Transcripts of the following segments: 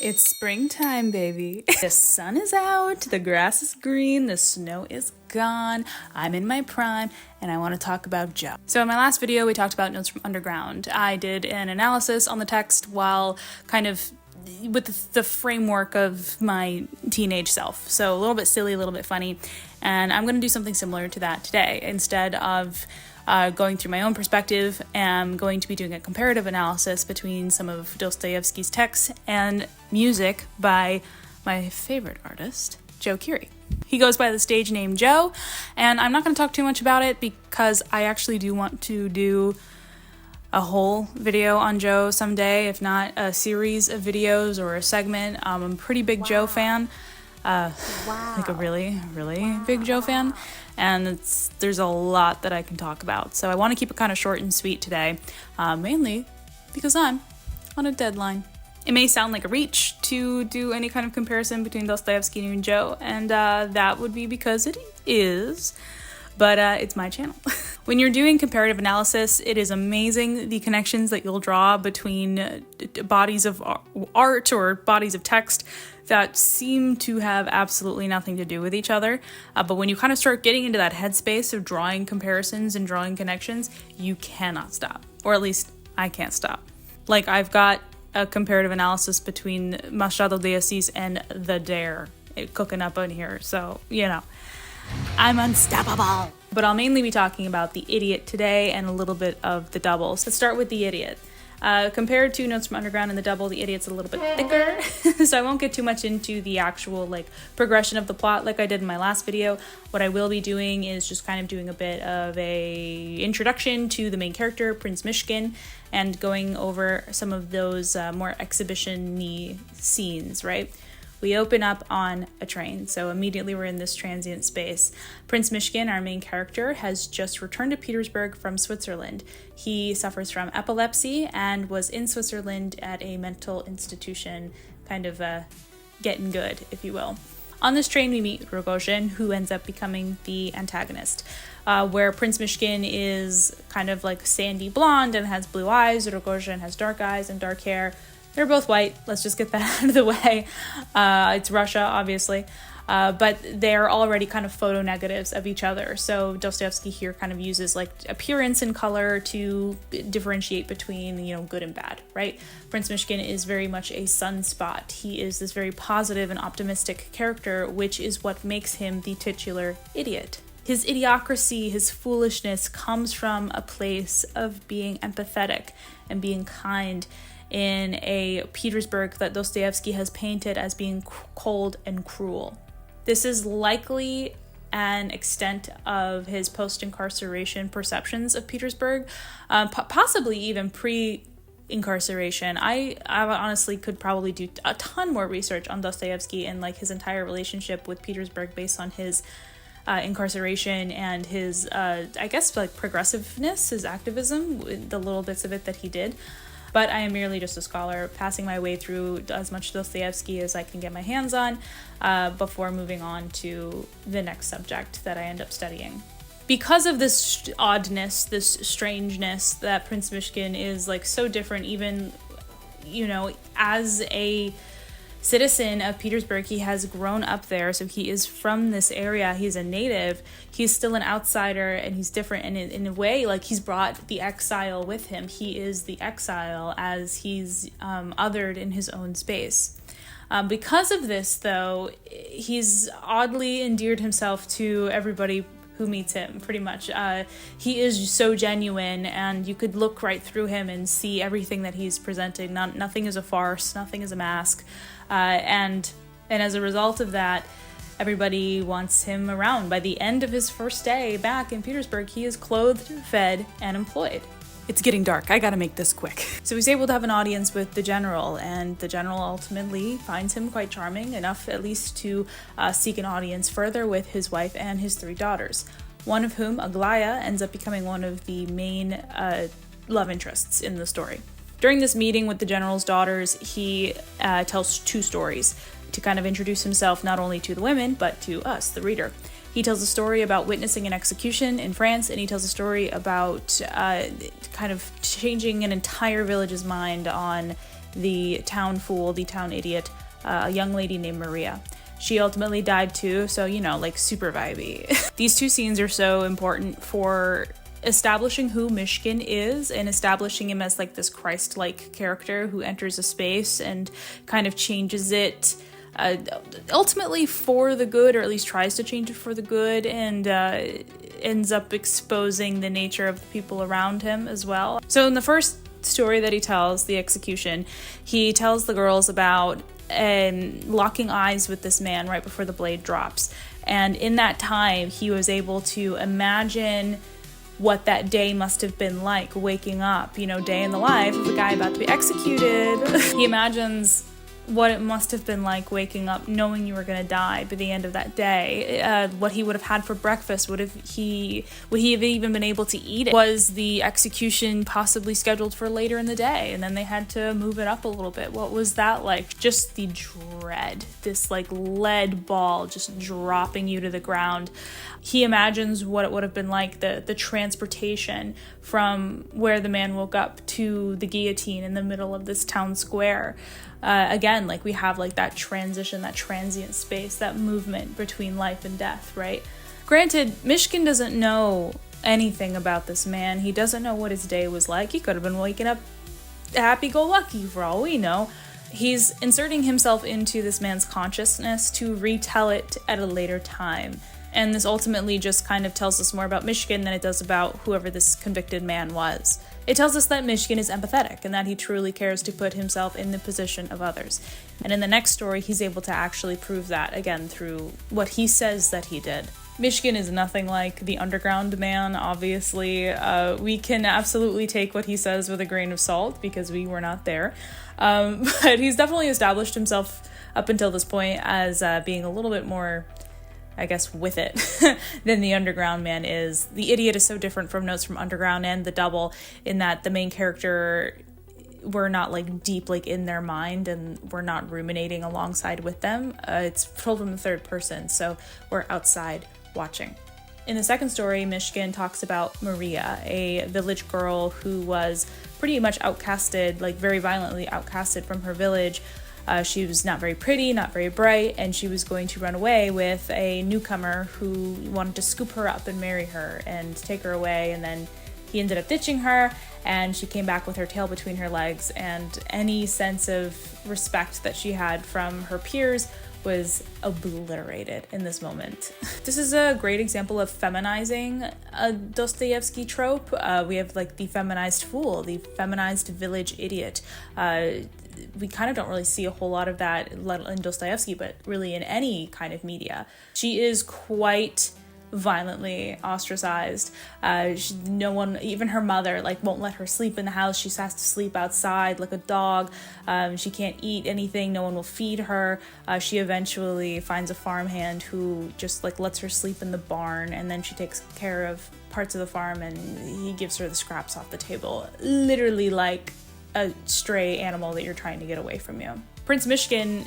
It's springtime, baby. The sun is out, the grass is green, the snow is gone, I'm in my prime, and I want to talk about Joe. So in my last video, we talked about Notes from Underground. I did an analysis on the text while kind of with the framework of my teenage self. So a little bit silly, a little bit funny, and I'm going to do something similar to that today. Instead of going through my own perspective, I'm going to be doing a comparative analysis between some of Dostoevsky's texts and music by my favorite artist, Joe Keery. He goes by the stage name Joe, and I'm not going to talk too much about it because I actually do want to do a whole video on Joe someday, if not a series of videos or a segment. I'm a pretty big Joe fan. Like a really big Joe fan, and there's a lot that I can talk about, so I want to keep it kind of short and sweet today, mainly because I'm on a deadline. It may sound like a reach to do any kind of comparison between Dostoevsky and Joe, and that would be because it is, but it's my channel. When you're doing comparative analysis, it is amazing the connections that you'll draw between bodies of art or bodies of text that seem to have absolutely nothing to do with each other. But when you kind of start getting into that headspace of drawing comparisons and drawing connections, you cannot stop. Or at least I can't stop. Like, I've got a comparative analysis between Machado de Assis and The Dare cooking up in here. So, you know, I'm unstoppable. But I'll mainly be talking about The Idiot today and a little bit of The Double. So let's start with The Idiot. Compared to Notes from Underground and The Double, The Idiot's a little bit thicker, so I won't get too much into the actual progression of the plot like I did in my last video. What I will be doing is just kind of doing a bit of a introduction to the main character, Prince Mishkin, and going over some of those more exhibition-y scenes, right? We open up on a train, so immediately we're in this transient space. Prince Mishkin, our main character, has just returned to Petersburg from Switzerland. He suffers from epilepsy and was in Switzerland at a mental institution, kind of getting good, if you will. On this train, we meet Rogozhin, who ends up becoming the antagonist. Where Prince Mishkin is kind of like sandy blonde and has blue eyes, Rogozhin has dark eyes and dark hair. They're both white. Let's just get that out of the way. It's Russia, obviously. But they're already kind of photo negatives of each other. So Dostoevsky here kind of uses appearance and color to differentiate between, good and bad, right? Prince Mishkin is very much a sunspot. He is this very positive and optimistic character, which is what makes him the titular idiot. His idiocracy, his foolishness comes from a place of being empathetic and being kind in a Petersburg that Dostoevsky has painted as being cold and cruel. This is likely an extent of his post-incarceration perceptions of Petersburg, possibly even pre-incarceration. I honestly could probably do a ton more research on Dostoevsky and his entire relationship with Petersburg based on his incarceration and his, progressiveness, his activism, the little bits of it that he did. But I am merely just a scholar, passing my way through as much Dostoevsky as I can get my hands on before moving on to the next subject that I end up studying. Because of this oddness, this strangeness that Prince Mishkin is so different, even, as a citizen of Petersburg, he has grown up there, so he is from this area, he's a native, he's still an outsider, and he's different, and in a way, he's brought the exile with him. He is the exile as he's othered in his own space. Because of this, though, he's oddly endeared himself to everybody who meets him, pretty much. He is so genuine, and you could look right through him and see everything that he's presenting. Nothing is a farce, nothing is a mask. And as a result of that, everybody wants him around. By the end of his first day back in Petersburg, he is clothed, fed, and employed. It's getting dark. I gotta make this quick. So he's able to have an audience with the general, and the general ultimately finds him quite charming, enough at least to seek an audience further with his wife and his 3 daughters, one of whom, Aglaya, ends up becoming one of the main love interests in the story. During this meeting with the general's daughters, he tells 2 stories to kind of introduce himself not only to the women, but to us, the reader. He tells a story about witnessing an execution in France, and he tells a story about kind of changing an entire village's mind on the town fool, the town idiot, a young lady named Maria. She ultimately died too, so like super vibey. These two scenes are so important for establishing who Mishkin is and establishing him as like this Christ-like character who enters a space and kind of changes it ultimately for the good, or at least tries to change it for the good, and ends up exposing the nature of the people around him as well. So in the first story that he tells, the execution, he tells the girls about locking eyes with this man right before the blade drops. And in that time, he was able to imagine what that day must have been like, waking up, day in the life of a guy about to be executed. He imagines what it must have been like waking up knowing you were going to die by the end of that day, what he would have had for breakfast, would he have even been able to eat it? Was the execution possibly scheduled for later in the day and then they had to move it up a little bit? What was that like? Just the dread, this like lead ball just dropping you to the ground. He imagines what it would have been like, the transportation from where the man woke up to the guillotine in the middle of this town square. Again, like we have like that transition, that transient space, that movement between life and death, right? Granted, Mishkin doesn't know anything about this man. He doesn't know what his day was like. He could have been waking up happy-go-lucky for all we know. He's inserting himself into this man's consciousness to retell it at a later time. And this ultimately just kind of tells us more about Mishkin than it does about whoever this convicted man was. It tells us that Mishkin is empathetic and that he truly cares to put himself in the position of others. And in the next story, he's able to actually prove that, again, through what he says that he did. Mishkin is nothing like the underground man, obviously. We can absolutely take what he says with a grain of salt because we were not there. But he's definitely established himself up until this point as being a little bit more, I guess, with it than the underground man is. The idiot is so different from Notes from Underground and the double in that the main character, we're not like deep like in their mind and we're not ruminating alongside with them. It's told from the third person, so we're outside watching. In the second story, Mishkin talks about Maria, a village girl who was pretty much outcasted, like very violently outcasted from her village. She was not very pretty, not very bright, and she was going to run away with a newcomer who wanted to scoop her up and marry her and take her away, and then he ended up ditching her, and she came back with her tail between her legs, and any sense of respect that she had from her peers was obliterated in this moment. This is a great example of feminizing a Dostoevsky trope. We have like the feminized fool, the feminized village idiot. We kind of don't really see a whole lot of that in Dostoevsky, but really in any kind of media. She is quite violently ostracized. No one, even her mother, like won't let her sleep in the house. She has to sleep outside like a dog. She can't eat anything. No one will feed her. She eventually finds a farmhand who just like lets her sleep in the barn, and then she takes care of parts of the farm and he gives her the scraps off the table. Literally like a stray animal that you're trying to get away from you. Prince Mishkin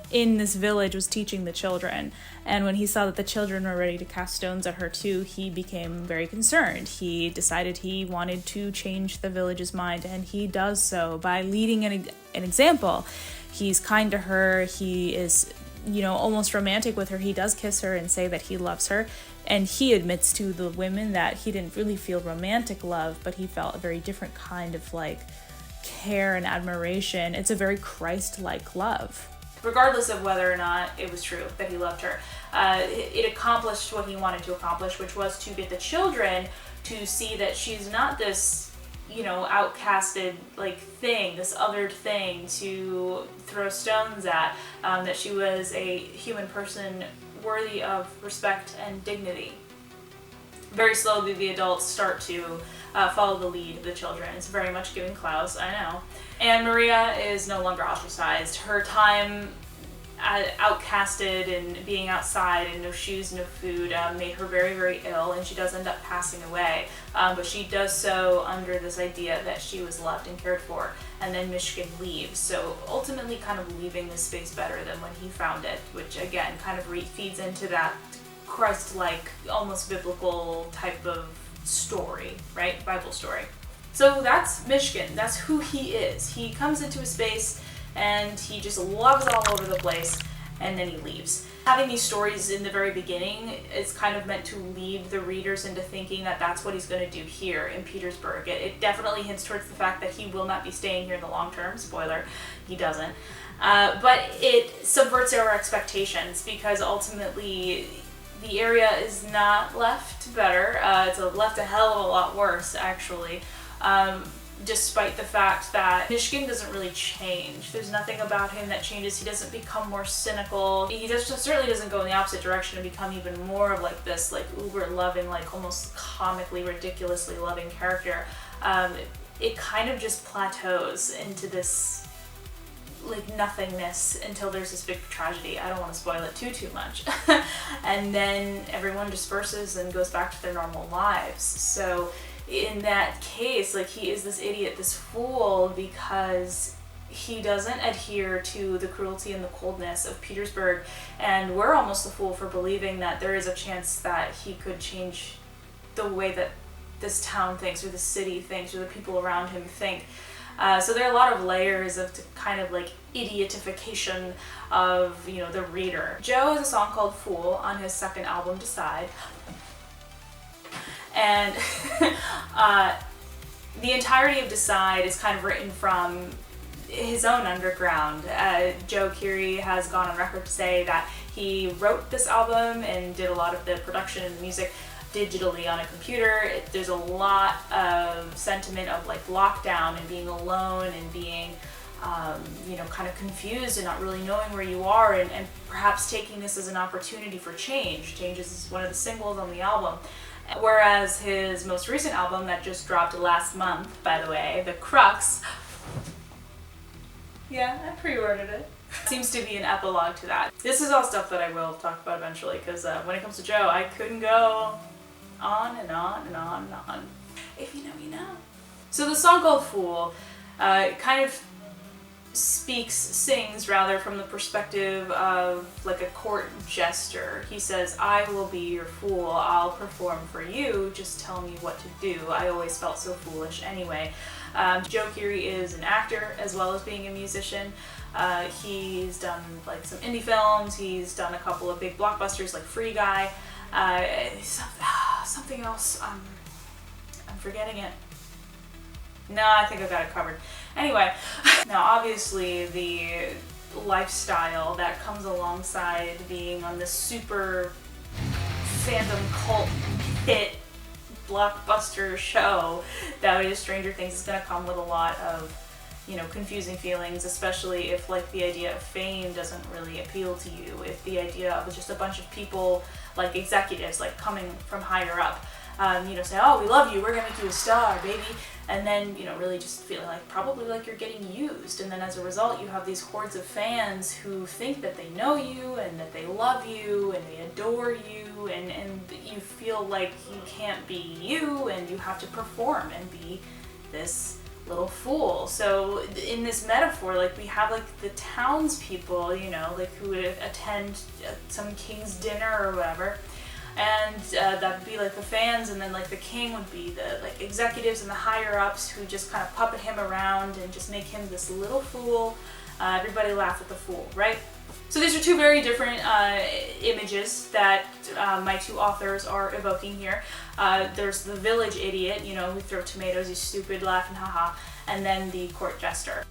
in this village was teaching the children, and when he saw that the children were ready to cast stones at her too, he became very concerned. He decided he wanted to change the village's mind, and he does so by leading an example. He's kind to her, he is, almost romantic with her. He does kiss her and say that he loves her, and he admits to the women that he didn't really feel romantic love, but he felt a very different kind of like care and admiration. It's a very Christ-like love. Regardless of whether or not it was true that he loved her, it accomplished what he wanted to accomplish, which was to get the children to see that she's not this, outcasted like thing, this othered thing to throw stones at, that she was a human person worthy of respect and dignity. Very slowly, the adults start to follow the lead of the children. It's very much giving Klaus, I know. And Maria is no longer ostracized. Her time outcasted and being outside and no shoes, no food made her very, very ill, and she does end up passing away. But she does so under this idea that she was loved and cared for. And then Mishkin leaves, so ultimately kind of leaving this space better than when he found it, which again kind of feeds into that Christ-like, almost biblical type of story, right? Bible story. So that's Mishkin. That's who he is. He comes into a space and he just loves all over the place, and then he leaves. Having these stories in the very beginning is kind of meant to lead the readers into thinking that that's what he's going to do here in Petersburg. It definitely hints towards the fact that he will not be staying here in the long term. Spoiler, he doesn't. But it subverts our expectations, because ultimately the area is not left better. It's left a hell of a lot worse, actually. Despite the fact that Mishkin doesn't really change. There's nothing about him that changes. He doesn't become more cynical. He certainly doesn't go in the opposite direction and become even more of like this like uber loving, like almost comically, ridiculously loving character. It kind of just plateaus into this like nothingness until there's this big tragedy. I don't want to spoil it too much. And then everyone disperses and goes back to their normal lives. So in that case, like, he is this idiot, this fool, because he doesn't adhere to the cruelty and the coldness of Petersburg, and we're almost a fool for believing that there is a chance that he could change the way that this town thinks, or the city thinks, or the people around him think. So there are a lot of layers of kind of like idiotification of, you know, the reader. Joe has a song called Fool on his second album, Decide. And the entirety of Decide is kind of written from his own underground. Joe Keery has gone on record to say that he wrote this album and did a lot of the production and the music digitally on a computer. There's a lot of sentiment of like lockdown and being alone and being you know, kind of confused and not really knowing where you are, and perhaps taking this as an opportunity for change. Change is one of the singles on the album. Whereas his most recent album that just dropped last month, by the way, The Crux, yeah, I pre-ordered it, seems to be an epilogue to that. This is all stuff that I will talk about eventually, because when it comes to Joe, I couldn't go on and on and on and on. If you know, you know. So the song called Fool kind of sings rather from the perspective of like a court jester. He says, I will be your fool, I'll perform for you, just tell me what to do. I always felt so foolish anyway. Joe Keery is an actor as well as being a musician. He's done like some indie films, he's done a couple of big blockbusters like Free Guy. Something else, I'm forgetting it. No, I think I've got it covered. Anyway, now obviously the lifestyle that comes alongside being on this super fandom cult hit blockbuster show that is Stranger Things is going to come with a lot of, you know, confusing feelings, especially if like the idea of fame doesn't really appeal to you, if the idea of just a bunch of people like executives like coming from higher up, you know, say, oh, we love you, we're gonna make you a star, baby, and then, you know, really just feeling like probably like you're getting used, and then as a result you have these hordes of fans who think that they know you and that they love you and they adore you, and you feel like you can't be you and you have to perform and be this little fool. So in this metaphor, like, we have like the townspeople, you know, like who would attend some king's dinner or whatever, and that would be like the fans, and then like the king would be the like executives and the higher ups who just kind of puppet him around and just make him this little fool. Everybody laugh at the fool, right? So these are two very different images that my two authors are evoking here. There's the village idiot, you know, who throw tomatoes, he's stupid, laughing, haha, and then the court jester.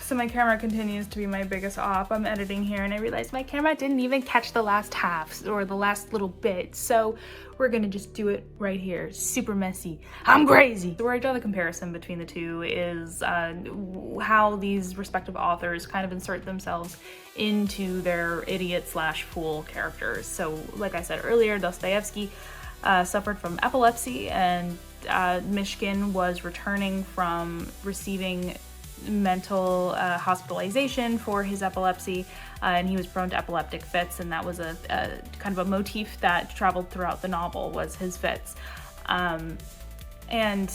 So my camera continues to be my biggest op. I'm editing here and I realized my camera didn't even catch the last half or the last little bit. So we're gonna just do it right here. Super messy. I'm crazy. So where I draw the comparison between the two is how these respective authors kind of insert themselves into their idiot/fool characters. So like I said earlier, Dostoevsky suffered from epilepsy, and Mishkin was returning from receiving mental hospitalization for his epilepsy, and he was prone to epileptic fits, and that was a kind of a motif that traveled throughout the novel, was his fits. And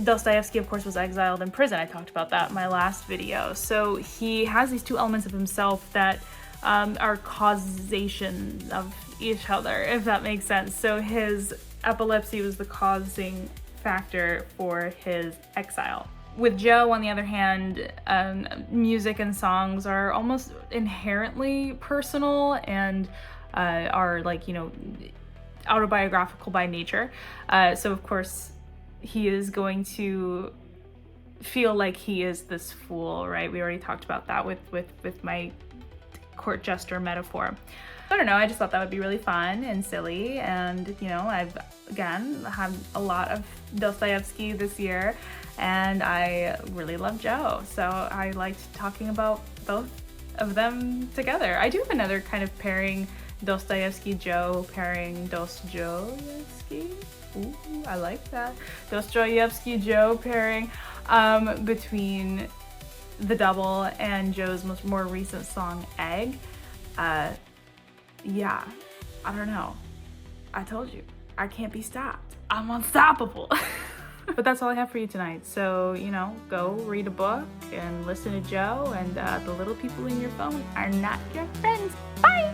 Dostoevsky, of course, was exiled in prison. I talked about that in my last video. So he has these two elements of himself that are causation of each other, if that makes sense. So his epilepsy was the causing factor for his exile. With Joe, on the other hand, music and songs are almost inherently personal and are like, you know, autobiographical by nature. So of course he is going to feel like he is this fool, right? We already talked about that with my court jester metaphor. I don't know, I just thought that would be really fun and silly, and you know, I've again had a lot of Dostoevsky this year, and I really love Joe, so I liked talking about both of them together. I do have another kind of pairing, Dostoevsky Joe pairing Dostoevsky. Ooh, I like that. Dostoevsky Joe pairing between The Double and Joe's more recent song, Egg. Yeah, I don't know. I told you, I can't be stopped. I'm unstoppable. But that's all I have for you tonight. So, you know, go read a book and listen to Joe, and the little people in your phone are not your friends. Bye!